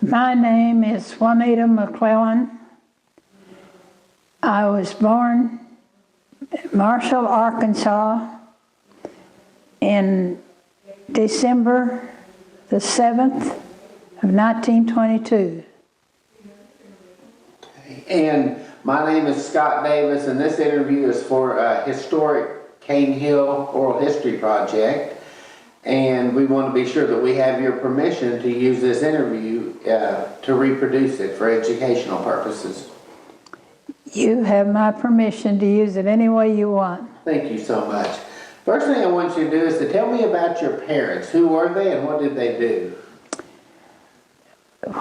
My name is Juanita McClellan. I was born in Marshall, Arkansas in December the 7th of 1922. And my name is Scott Davis, and this interview is for a historic Cane Hill Oral History Project. And we want to be sure that we have your permission to use this interview to reproduce it for educational purposes. You have my permission to use it any way you want. Thank you so much. First thing I want you to do is to tell me about your parents. Who were they and what did they do?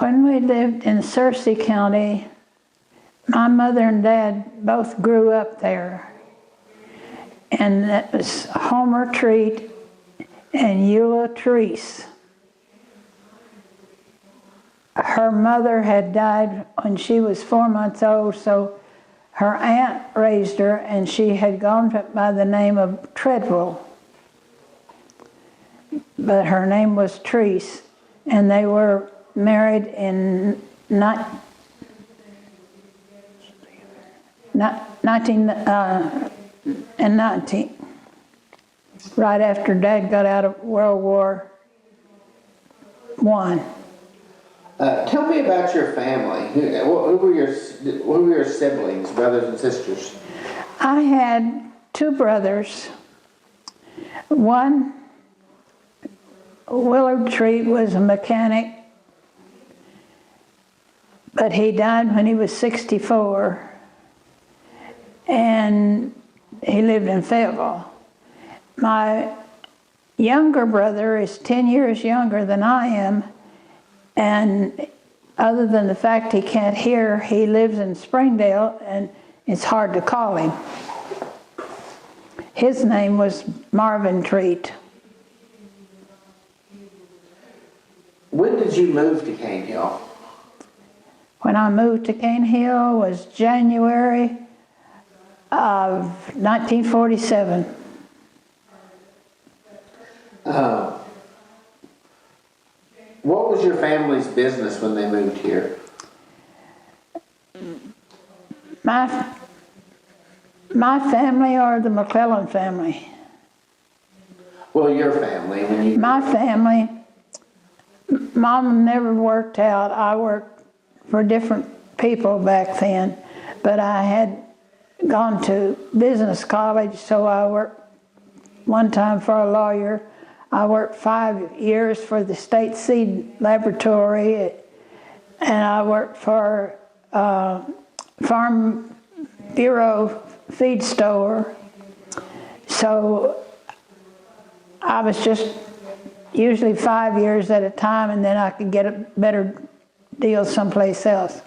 When we lived in Searcy County, my mother and dad both grew up there. And that was Homer Treat and Eula Treese. Her mother had died when she was 4 months old, so her aunt raised her, and she had gone by the name of Treadwell. But her name was Treese, and they were married in 1919, right after Dad got out of World War I. Tell me about your family. Who were your siblings, brothers and sisters? I had two brothers. One, Willard Treat, was a mechanic, but he died when he was 64, and he lived in Fayetteville. My younger brother is 10 years younger than I am, and other than the fact he can't hear, he lives in Springdale, and it's hard to call him. His name was Marvin Treat. When did you move to Cane Hill? When I moved to Cane Hill was January of 1947. What was your family's business when they moved here? My family, or the McClellan family? Well, your family. My family, Mom never worked out. I worked for different people back then, but I had gone to business college, so I worked one time for a lawyer. I worked 5 years for the State Seed Laboratory, and I worked for Farm Bureau feed store. So I was just usually 5 years at a time, and then I could get a better deal someplace else.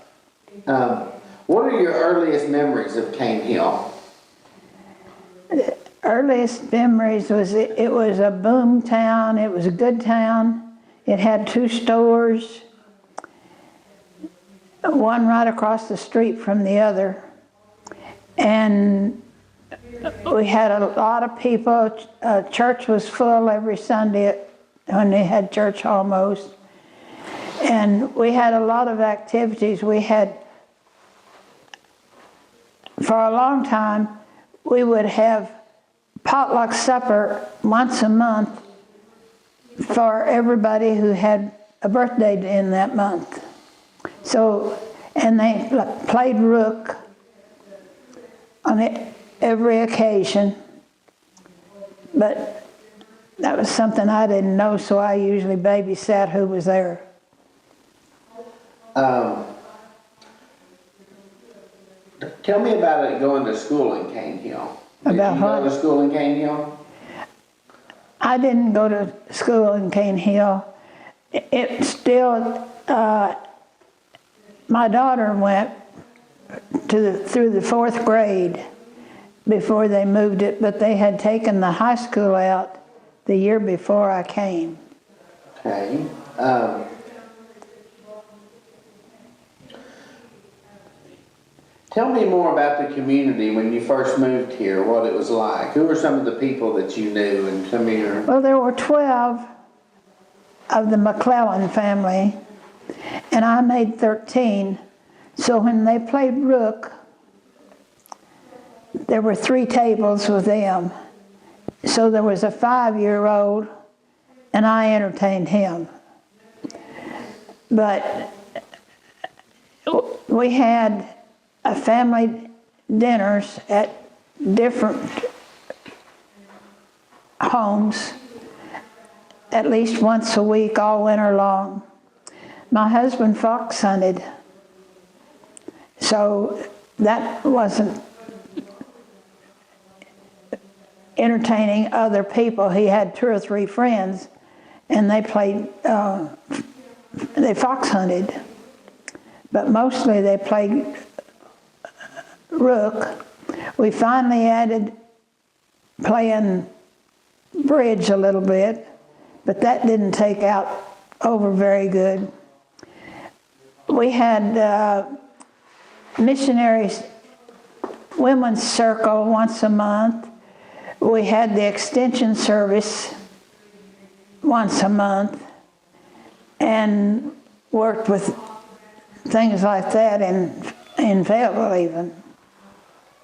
What are your earliest memories of Cane Hill? Earliest memories was it was a boom town. It was a good town. It had 2 stores, one right across the street from the other. And we had a lot of people. Church was full every Sunday when they had church almost. And we had a lot of activities. We had, for a long time, we would have potluck supper once a month for everybody who had a birthday in that month. So, and they played rook on every occasion, but that was something I didn't know, so I usually babysat who was there. Tell me about it going to school in Cane Hill. About Did you go to school in Cane Hill? I didn't go to school in Cane Hill. It still, my daughter went through the 4th grade before they moved it, but they had taken the high school out the year before I came. Okay. Tell me more about the community when you first moved here, what it was like. Who were some of the people that you knew, and some of your... Well, there were 12 of the McClellan family, and I made 13. So when they played rook, there were 3 tables with them. So there was a 5-year-old, and I entertained him. But we had a family dinners at different homes at least once a week all winter long. My husband fox hunted, so that wasn't entertaining other people. He had 2 or 3 friends, and they played, they fox hunted, but mostly they played rook. We finally added playing bridge a little bit, but that didn't take over very good. We had missionaries women's circle once a month. We had the extension service once a month, and worked with things like that in Fayetteville even.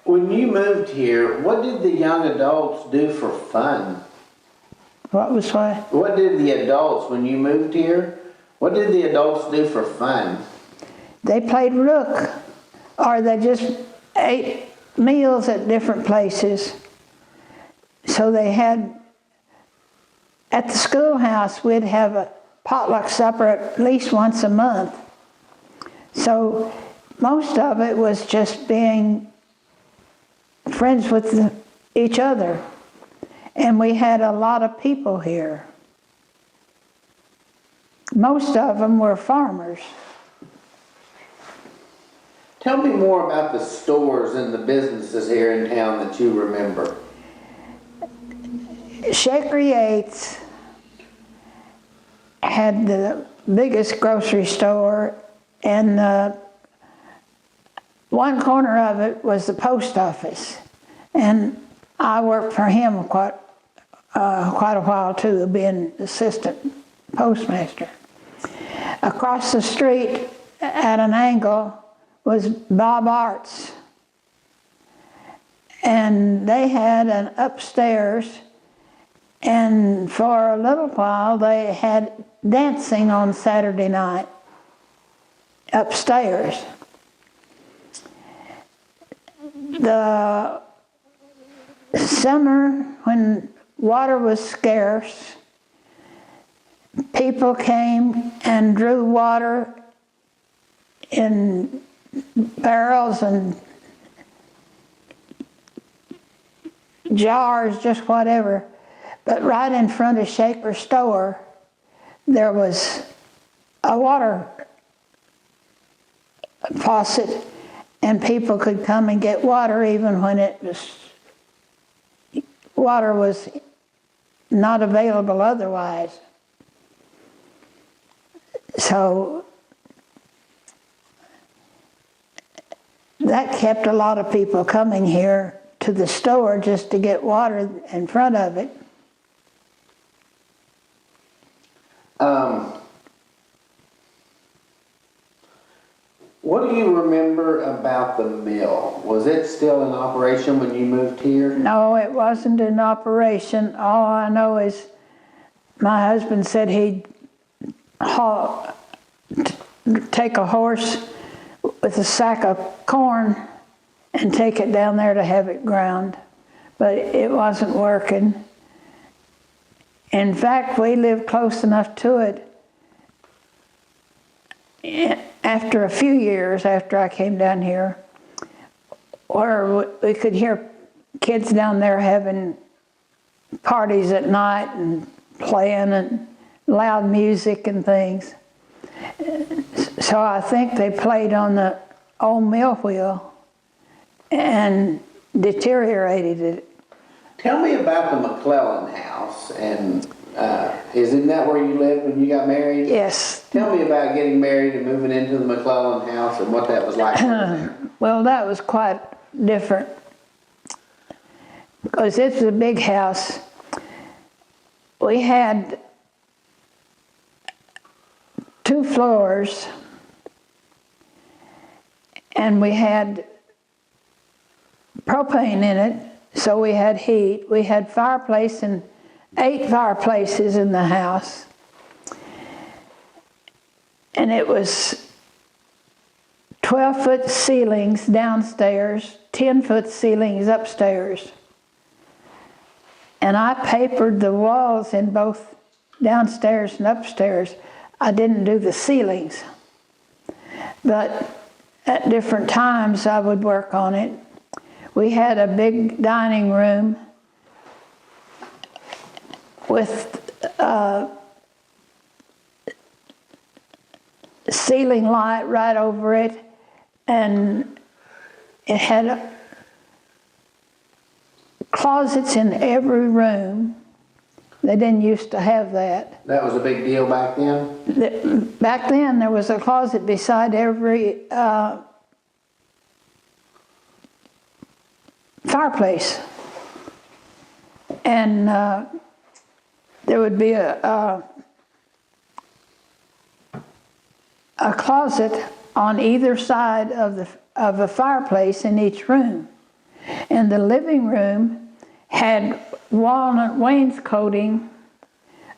When you moved here, what did the young adults do for fun? What was what? What did the adults, when you moved here, what did the adults do for fun? They played rook, or they just ate meals at different places. So they had, at the schoolhouse, we'd have a potluck supper at least once a month. So most of it was just being friends with each other. And we had a lot of people here. Most of them were farmers. Tell me more about the stores and the businesses here in town that you remember. Shaker Yates had the biggest grocery store, and one corner of it was the post office. And I worked for him quite a while too, being assistant postmaster. Across the street at an angle was Bob Arts. And they had an upstairs, and for a little while they had dancing on Saturday night upstairs. The summer, when water was scarce, people came and drew water in barrels and jars, just whatever. But right in front of Shaker's store, there was a water faucet, and people could come and get water even when water was not available otherwise. So that kept a lot of people coming here to the store just to get water in front of it. What do you remember about the mill? Was it still in operation when you moved here? No, it wasn't in operation. All I know is my husband said he'd take a horse with a sack of corn and take it down there to have it ground. But it wasn't working. In fact, we lived close enough to it. After a few years after I came down here, where we could hear kids down there having parties at night and playing and loud music and things. So I think they played on the old mill wheel and deteriorated it. Tell me about the McClellan House, and isn't that where you lived when you got married? Yes. Tell me about getting married and moving into the McClellan House and what that was like. Well, that was quite different, because it's a big house. We had 2 2 floors, and we had propane in it, so we had heat. We had fireplace and 8 fireplaces in the house. And it was 12-foot ceilings downstairs, 10-foot ceilings upstairs. And I papered the walls in both downstairs and upstairs. I didn't do the ceilings. But at different times I would work on it. We had a big dining room with ceiling light right over it, and it had closets in every room. They didn't used to have that. That was a big deal back then? Back then there was a closet beside every fireplace. And there would be a closet on either side of a fireplace in each room. And the living room had walnut wainscoting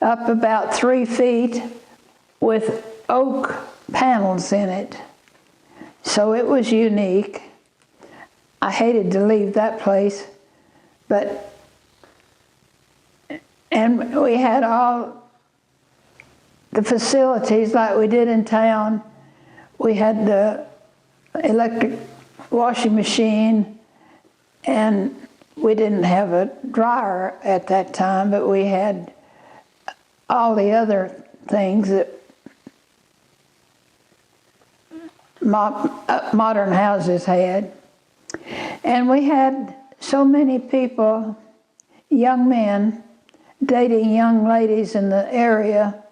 up about 3 feet with oak panels in it. So it was unique. I hated to leave that place, and we had all the facilities like we did in town. We had the electric washing machine, and we didn't have a dryer at that time, but we had all the other things that modern houses had. And we had so many people, young men, dating young ladies in the area,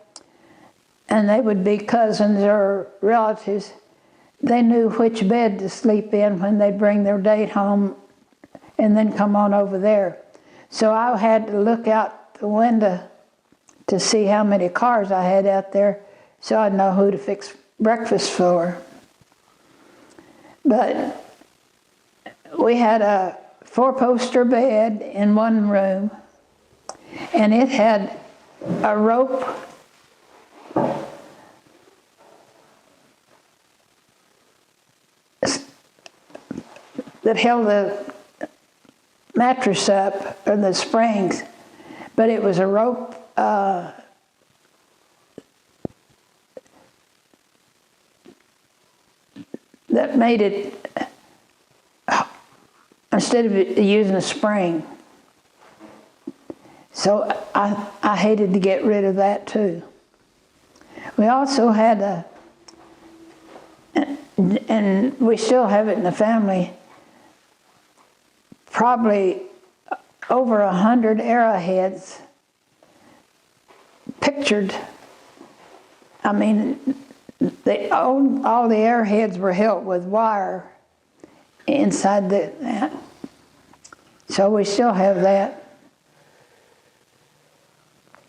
and they would be cousins or relatives. They knew which bed to sleep in when they'd bring their date home and then come on over there. So I had to look out the window to see how many cars I had out there so I'd know who to fix breakfast for. But we had a 4-poster bed in one room, and it had a rope that held the mattress up, or the springs, but it was a rope that made it, instead of using a spring. So I hated to get rid of that too. We also had and we still have it in the family, probably over 100 arrowheads pictured. I mean, all the arrowheads were held with wire inside that. So we still have that.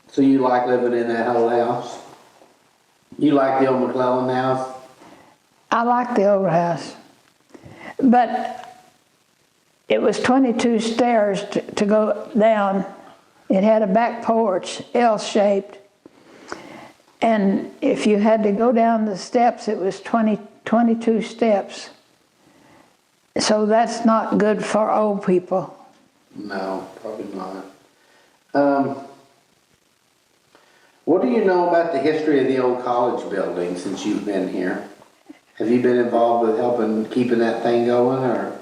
So you like living in that old house? You like the old McClellan house? I like the old house, but it was 22 stairs to go down. It had a back porch, L-shaped, and if you had to go down the steps, it was 22 steps. So that's not good for old people. No, probably not. What do you know about the history of the old college building since you've been here? Have you been involved with helping keeping that thing going, or?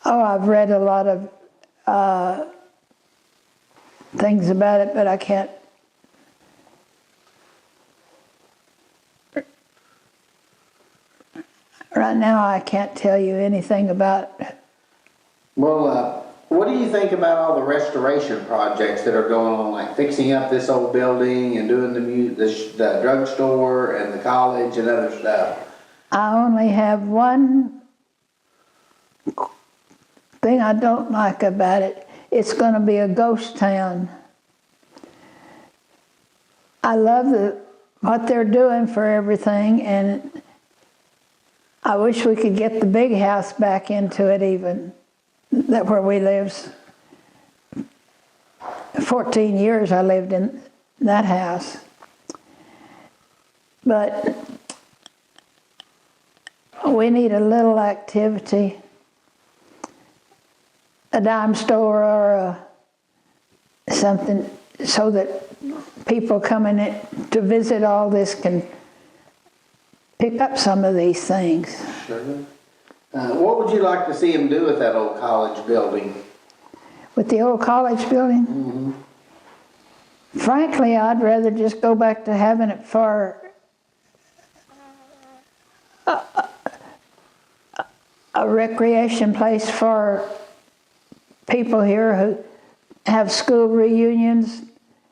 Oh, I've read a lot of things about it, but I can't. Right now, I can't tell you anything about it. Well, what do you think about all the restoration projects that are going on, like fixing up this old building and doing the drugstore and the college and other stuff? I only have one thing I don't like about it. It's going to be a ghost town. I love the what they're doing for everything, and I wish we could get the big house back into it even, that where we lived. 14 years I lived in that house. But we need a little activity, a dime store or something, so that people coming in to visit all this can pick up some of these things. Sure. What would you like to see him do with that old college building? With the old college building? Mm-hmm. Frankly, I'd rather just go back to having it for a recreation place for people here who have school reunions,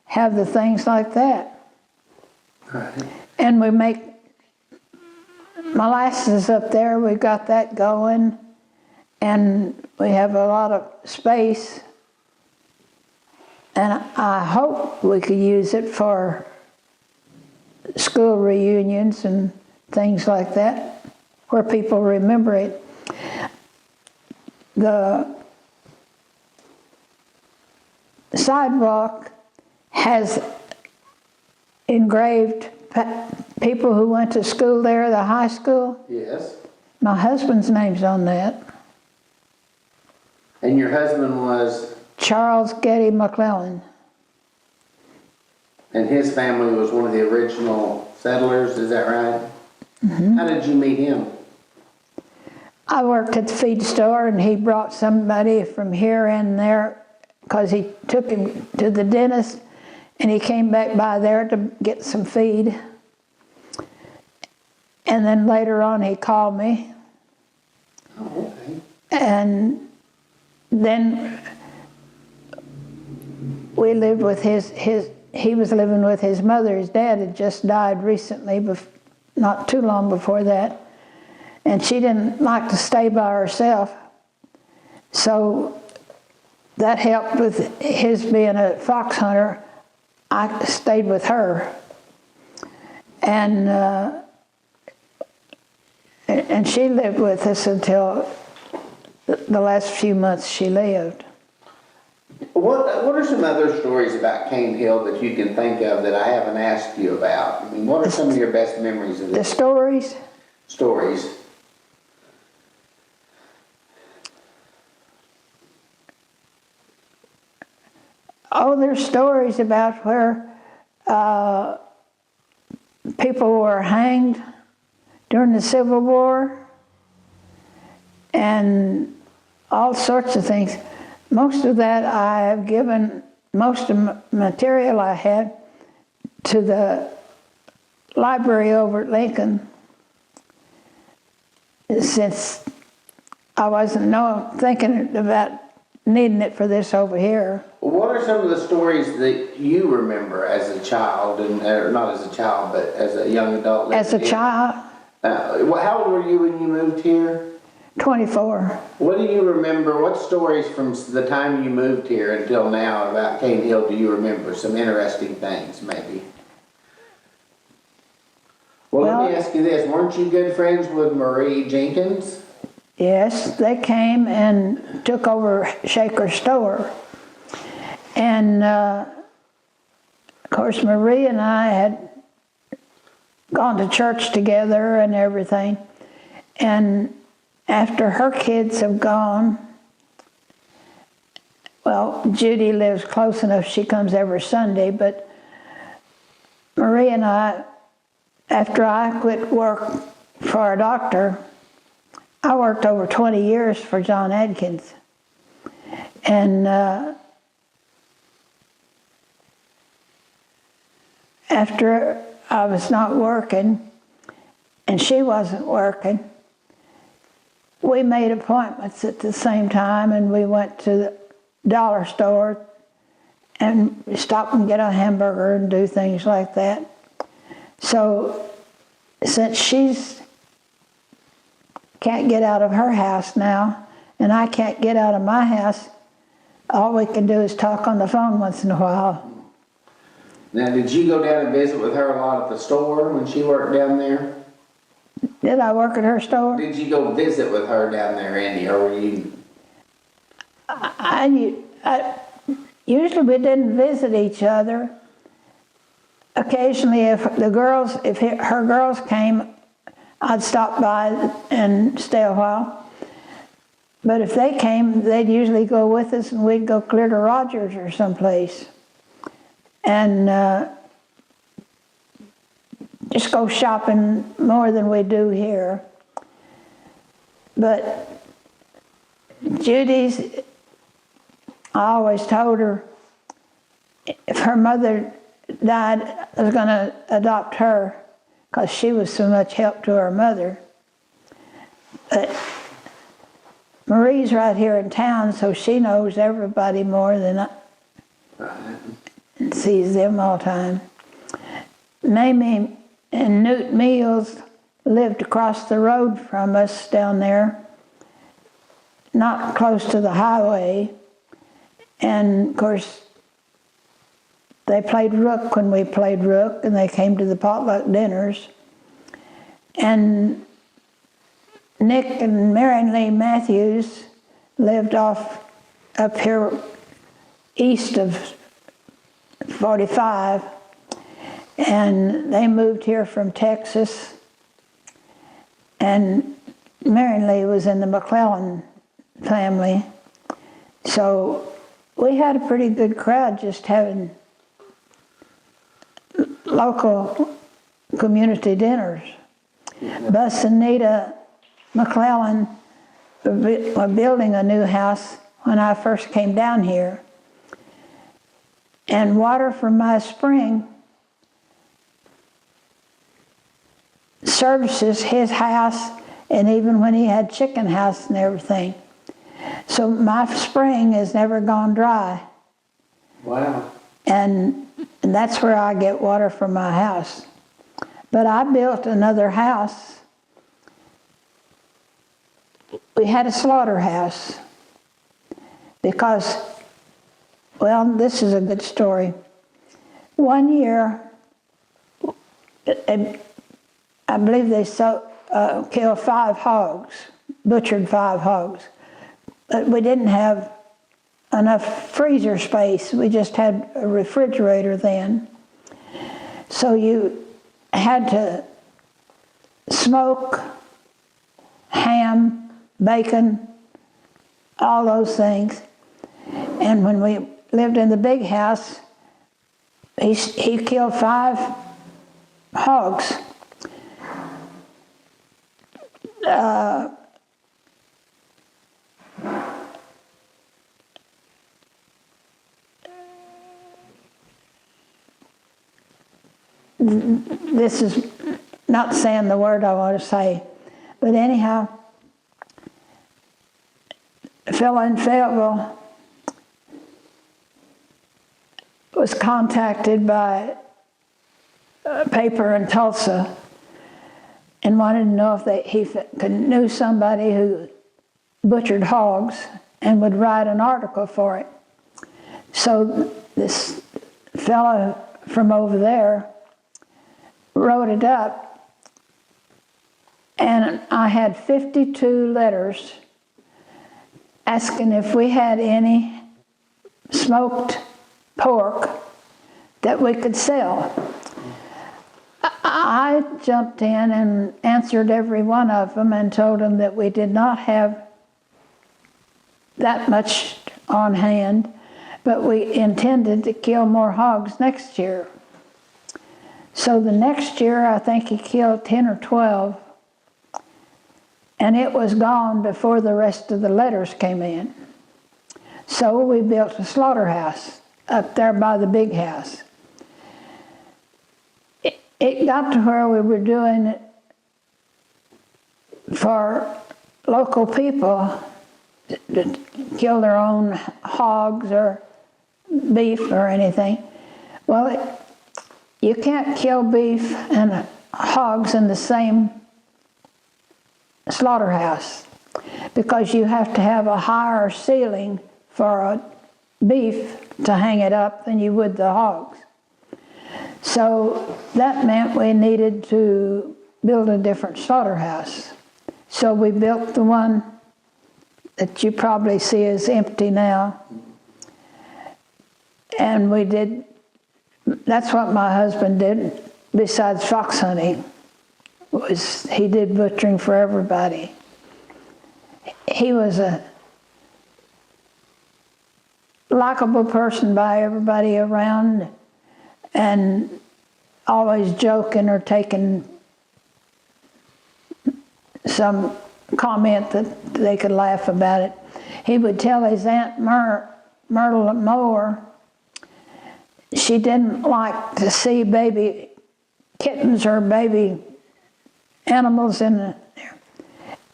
have the things like that. Right. And we make molasses up there, we've got that going, and we have a lot of space. And I hope we could use it for school reunions and things like that, where people remember it. The sidewalk has engraved people who went to school there, the high school. Yes. My husband's name's on that. And your husband was? Charles Getty McClellan. And his family was one of the original settlers, is that right? Mm-hmm. How did you meet him? I worked at the feed store, and he brought somebody from here and there because he took him to the dentist, and he came back by there to get some feed. And then later on he called me. Oh, okay. And then we lived with he was living with his mother. His dad had just died recently, not too long before that. And she didn't like to stay by herself. So that helped with his being a fox hunter. I stayed with her. And she lived with us until the last few months she lived. What are some other stories about Cane Hill that you can think of that I haven't asked you about? I mean, what are some of your best memories of this? The stories? Stories. Oh, there's stories about where people were hanged during the Civil War and all sorts of things. Most of that I have given, most of the material I had, to the library over at Lincoln, since I wasn't thinking about needing it for this over here. Well, what are some of the stories that you remember as a child, or not as a child, but as a young adult? As a child? How old were you when you moved here? 24. What do you remember? What stories from the time you moved here until now about Cane Hill do you remember? Some interesting things, maybe. Well, let me ask you this. Weren't you good friends with Marie Jenkins? Yes, they came and took over Shaker's store. And, of course, Marie and I had gone to church together and everything. And after her kids have gone, well, Judy lives close enough, she comes every Sunday, but Marie and I, after I quit work for a doctor, I worked over 20 years for John Adkins. And after I was not working, and she wasn't working, we made appointments at the same time, and we went to the dollar store and stop and get a hamburger and do things like that. So since she's can't get out of her house now, and I can't get out of my house, all we can do is talk on the phone once in a while. Now, did you go down and visit with her a lot at the store when she worked down there? Did I work at her store? Did you go visit with her down there, Andy, or were you? I usually we didn't visit each other. Occasionally, if her girls came, I'd stop by and stay a while. But if they came, they'd usually go with us, and we'd go clear to Rogers or someplace, and just go shopping more than we do here. But Judy's, I always told her if her mother died, I was going to adopt her because she was so much help to her mother. But Marie's right here in town, so she knows everybody more than I, and sees them all the time. Mamie and Newt Mills lived across the road from us down there, not close to the highway. And of course, they played rook when we played rook, and they came to the potluck dinners. And Nick and Marion Lee Matthews lived up here east of 45, and they moved here from Texas. And Marion Lee was in the McClellan family. So we had a pretty good crowd just having local community dinners. Bus and Nita McClellan were building a new house when I first came down here. And water from my spring services his house, and even when he had chicken house and everything. So my spring has never gone dry. Wow. And that's where I get water from my house. But I built another house. We had a slaughterhouse because, well, this is a good story. One year, I believe they killed 5 hogs, butchered 5 hogs. But we didn't have enough freezer space. We just had a refrigerator then. So you had to smoke, ham, bacon, all those things. And when we lived in the big house, he killed 5 hogs. This is not saying the word I want to say, but anyhow, a fellow in Fayetteville was contacted by a paper in Tulsa and wanted to know if he knew somebody who butchered hogs and would write an article for it. So this fellow from over there wrote it up, and I had 52 letters asking if we had any smoked pork that we could sell. I jumped in and answered every one of them and told them that we did not have that much on hand, but we intended to kill more hogs next year. So the next year, I think he killed 10 or 12, and it was gone before the rest of the letters came in. So we built a slaughterhouse up there by the big house. It got to where we were doing it for local people to kill their own hogs or beef or anything. Well, you can't kill beef and hogs in the same slaughterhouse because you have to have a higher ceiling for a beef to hang it up than you would the hogs. So that meant we needed to build a different slaughterhouse. So we built the one that you probably see is empty now. And we did, that's what my husband did besides fox hunting, was he did butchering for everybody. He was a likable person by everybody around, and always joking or taking some comment that they could laugh about it. He would tell his Aunt Myrtle Moore she didn't like to see baby kittens or baby animals in there.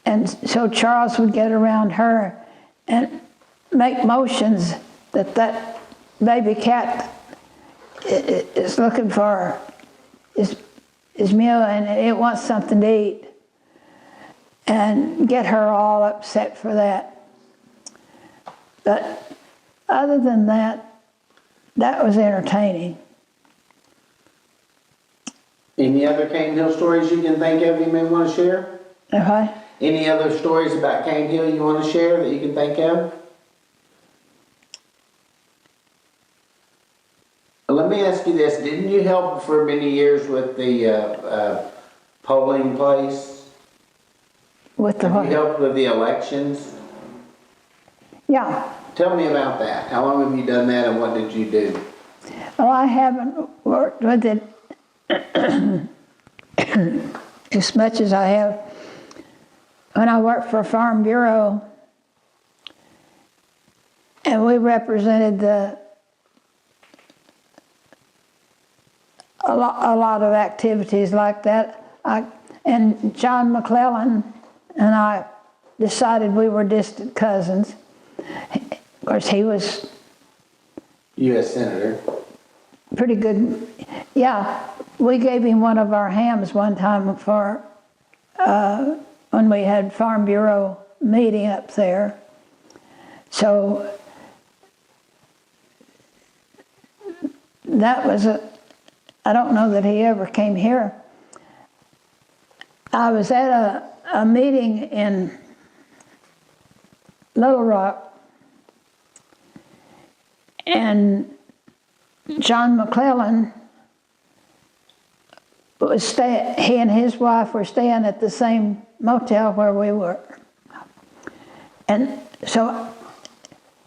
And so Charles would get around her and make motions that baby cat is looking for his meal and it wants something to eat, and get her all upset for that. But other than that, that was entertaining. Any other Cane Hill stories you can think of you may want to share? Okay. Any other stories about Cane Hill you want to share that you can think of? Let me ask you this. Didn't you help for many years with the polling place? With the Have what? you helped with the elections? Yeah. Tell me about that. How long have you done that and what did you do? Well, I haven't worked with it as much as I have when I worked for Farm Bureau, and we represented a lot of activities like that. And John McClellan and I decided we were distant cousins. Of course, he was U.S. Senator. pretty good. Yeah, we gave him one of our hams one time for when we had Farm Bureau meeting up there. So that was I don't know that he ever came here. I was at a meeting in Little Rock, and John McClellan was he and his wife were staying at the same motel where we were. And so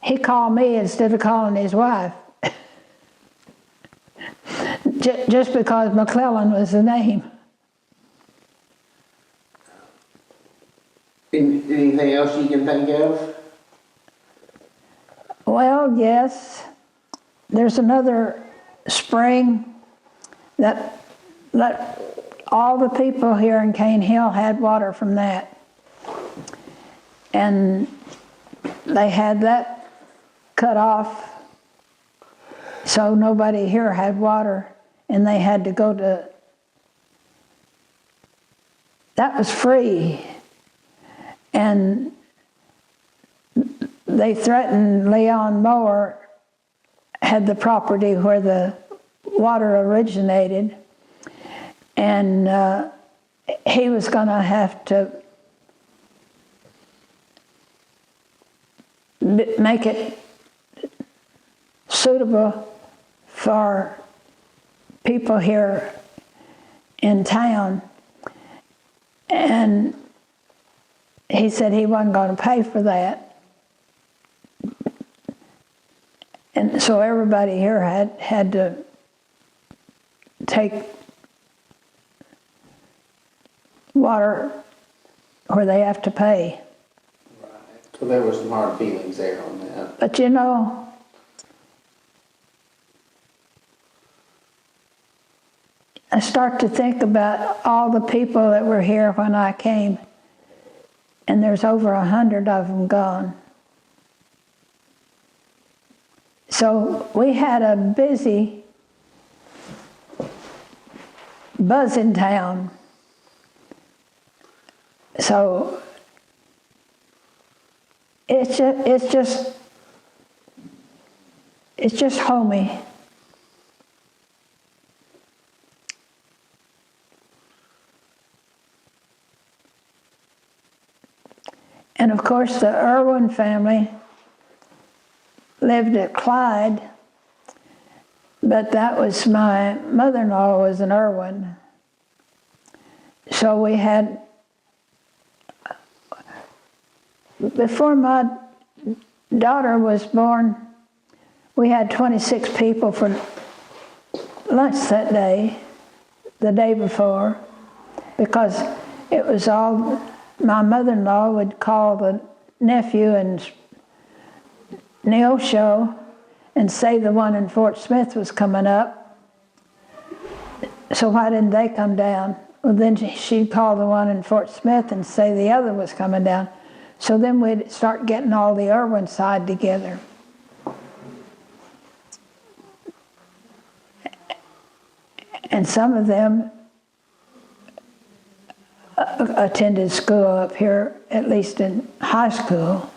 he called me instead of calling his wife. Just because McClellan was the name. Anything else you can think of? Well, yes. There's another spring that all the people here in Cane Hill had water from that. And they had that cut off, so nobody here had water, and they had to go to, that was free. And they threatened Leon Moore had the property where the water originated, and he was going to have to make it suitable for people here in town. And he said he wasn't going to pay for that. And so everybody here had to take water where they have to pay. Right. So there were some hard feelings there on that. But you know, I start to think about all the people that were here when I came, and there's over 100 of them gone. So we had a busy, buzzing town. So it's just homey. And of course, the Irwin family lived at Clyde, but that was my mother-in-law was an Irwin. So we had, before my daughter was born, we had 26 people for lunch that day, the day before, because it was all, my mother-in-law would call the nephew and Neosho and say the one in Fort Smith was coming up. So why didn't they come down? Well, then she'd call the one in Fort Smith and say the other was coming down. So then we'd start getting all the Irwin side together. And some of them attended school up here, at least in high school.